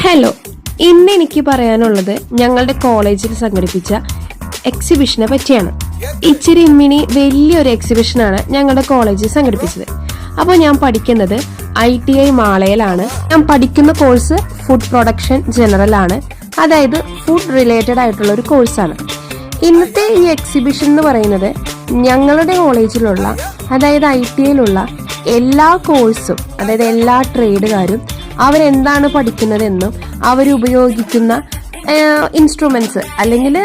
Hello, ഇന്ന് എനിക്ക് പറയാനുള്ളത് ഞങ്ങളുടെ കോളേജിൽ സംഘടിപ്പിച്ച എക്സിബിഷനെ പറ്റിയാണ്. ഇച്ചിരി മിനി വലിയൊരു എക്സിബിഷനാണ് ഞങ്ങളുടെ കോളേജിൽ സംഘടിപ്പിച്ചത്. അപ്പോൾ ഞാൻ പഠിക്കുന്നത് ITI മാളയിലാണ്. ഞാൻ പഠിക്കുന്ന കോഴ്സ് ഫുഡ് പ്രൊഡക്ഷൻ ജനറൽ ആണ്, അതായത് ഫുഡ് റിലേറ്റഡ് ആയിട്ടുള്ള ഒരു കോഴ്സാണ്. ഇന്നത്തെ ഈ എക്സിബിഷൻ എന്ന് പറയുന്നത് ഞങ്ങളുടെ കോളേജിലുള്ള, അതായത് ITIയിലുള്ള എല്ലാ കോഴ്സും, അതായത് എല്ലാ ട്രേഡുകാരും അവരെന്താണ് പഠിക്കുന്നതെന്നും അവരുപയോഗിക്കുന്ന ഇൻസ്ട്രുമെന്റ്സ് അല്ലെങ്കിൽ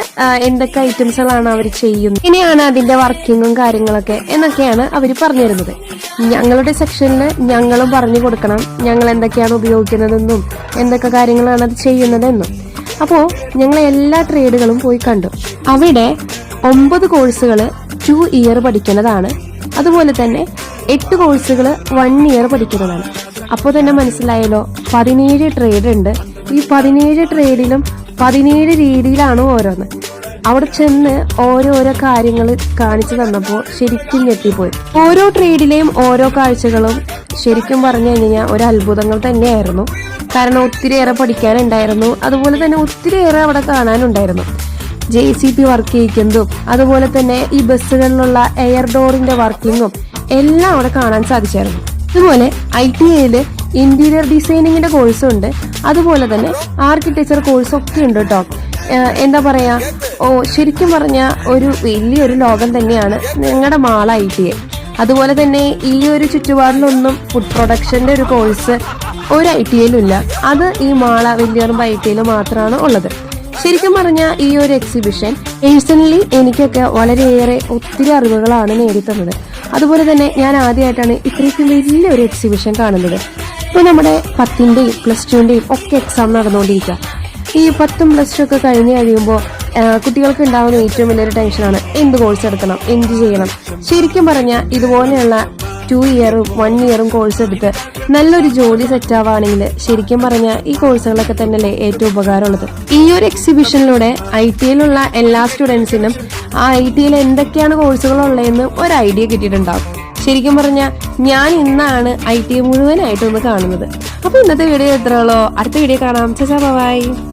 എന്തൊക്കെ ഐറ്റംസുകളാണ് അവർ ചെയ്യുന്നത്, ഇനിയാണ് അതിന്റെ വർക്കിങ്ങും കാര്യങ്ങളൊക്കെ എന്നൊക്കെയാണ് അവർ പറഞ്ഞു തരുന്നത്. ഞങ്ങളുടെ സെക്ഷനിൽ ഞങ്ങളും പറഞ്ഞു കൊടുക്കണം ഞങ്ങൾ എന്തൊക്കെയാണ് ഉപയോഗിക്കുന്നതെന്നും എന്തൊക്കെ കാര്യങ്ങളാണ് അത് ചെയ്യുന്നതെന്നും. അപ്പോൾ ഞങ്ങൾ എല്ലാ ട്രേഡുകളും പോയി കണ്ടു. അവിടെ 9 കോഴ്സുകൾ 2 ഇയർ പഠിക്കുന്നതാണ്, അതുപോലെ തന്നെ 8 കോഴ്സുകൾ 1 ഇയർ പഠിക്കുന്നതാണ്. അപ്പോൾ തന്നെ മനസ്സിലായല്ലോ, 17 ട്രേഡ് ഉണ്ട്. ഈ 17 ട്രേഡിലും 17 രീതിയിലാണ് ഓരോന്ന്. അവിടെ ചെന്ന് ഓരോരോ കാര്യങ്ങൾ കാണിച്ചു തന്നപ്പോൾ ശരിക്കും ഞെട്ടിപ്പോയി. ഓരോ ട്രേഡിലെയും ഓരോ കാഴ്ചകളും ശരിക്കും പറഞ്ഞു കഴിഞ്ഞാൽ ഒരു അത്ഭുതങ്ങൾ തന്നെയായിരുന്നു. കാരണം ഒത്തിരിയേറെ പഠിക്കാനുണ്ടായിരുന്നു, അതുപോലെ തന്നെ ഒത്തിരിയേറെ അവിടെ കാണാനുണ്ടായിരുന്നു. JCB വർക്ക് ചെയ്യിക്കുന്നതും അതുപോലെ തന്നെ ഈ ബസ്സുകളിലുള്ള എയർ ഡോറിന്റെ വർക്കിങ്ങും എല്ലാം അവിടെ കാണാൻ സാധിച്ചായിരുന്നു. അതുപോലെ ITIയില് ഇന്റീരിയർ ഡിസൈനിങ്ങിന്റെ കോഴ്സും ഉണ്ട്, അതുപോലെ തന്നെ ആർക്കിടെക്ചർ കോഴ്സും ഒക്കെ ഉണ്ട് കേട്ടോ. എന്താ പറയാ, ശരിക്കും പറഞ്ഞ ഒരു വലിയൊരു ലോകം തന്നെയാണ് ഞങ്ങളുടെ മാള ITI. അതുപോലെ തന്നെ ഈ ഒരു ചുറ്റുപാടിലൊന്നും ഫുഡ് പ്രൊഡക്ഷന്റെ ഒരു കോഴ്സ് ഒരു ITIയിലും ഇല്ല. അത് ഈ മാള വലിയറമ്പ് ITIയിൽ മാത്രമാണ് ഉള്ളത്. ശരിക്കും പറഞ്ഞ ഈ ഒരു എക്സിബിഷൻ പേഴ്സണലി എനിക്കൊക്കെ വളരെയേറെ ഒത്തിരി അറിവുകളാണ് നേടിത്തന്നത്. അതുപോലെ തന്നെ ഞാൻ ആദ്യമായിട്ടാണ് ഇത്രയ്ക്കും വലിയൊരു എക്സിബിഷൻ കാണുന്നത്. ഇപ്പോൾ നമ്മുടെ 10ന്റെയും +2ന്റെയും ഒക്കെ എക്സാം നടന്നുകൊണ്ടിരിക്കുക. ഈ 10ഉം +2 ഒക്കെ കഴിഞ്ഞ് കഴിയുമ്പോൾ കുട്ടികൾക്ക് ഉണ്ടാകുന്ന ഏറ്റവും വലിയൊരു ടെൻഷനാണ് എന്ത് കോഴ്സ് എടുക്കണം, എന്ത് ചെയ്യണം. ശരിക്കും പറഞ്ഞാൽ ഇതുപോലെയുള്ള 2 ഇയറും 1 ഇയറും കോഴ്സ് എടുത്ത് നല്ലൊരു ജോലി സെറ്റ് ആവുകയാണെങ്കിൽ ശരിക്കും പറഞ്ഞാൽ ഈ കോഴ്സുകളൊക്കെ തന്നെയല്ലേ ഏറ്റവും ഉപകാരമുള്ളത്. ഈ ഒരു എക്സിബിഷനിലൂടെ ITIയിലുള്ള എല്ലാ സ്റ്റുഡൻസിനും ആ ITIയിൽ എന്തൊക്കെയാണ് കോഴ്സുകൾ ഉള്ളതെന്ന് ഒരു ഐഡിയ കിട്ടിയിട്ടുണ്ടാവും. ശരിക്കും പറഞ്ഞാൽ ഞാൻ ഇന്നാണ് ITI മുഴുവനായിട്ടൊന്ന് കാണുന്നത്. അപ്പൊ ഇന്നത്തെ വീഡിയോ എത്രയുള്ളൂ. അടുത്ത വീഡിയോ കാണാം. ബൈ.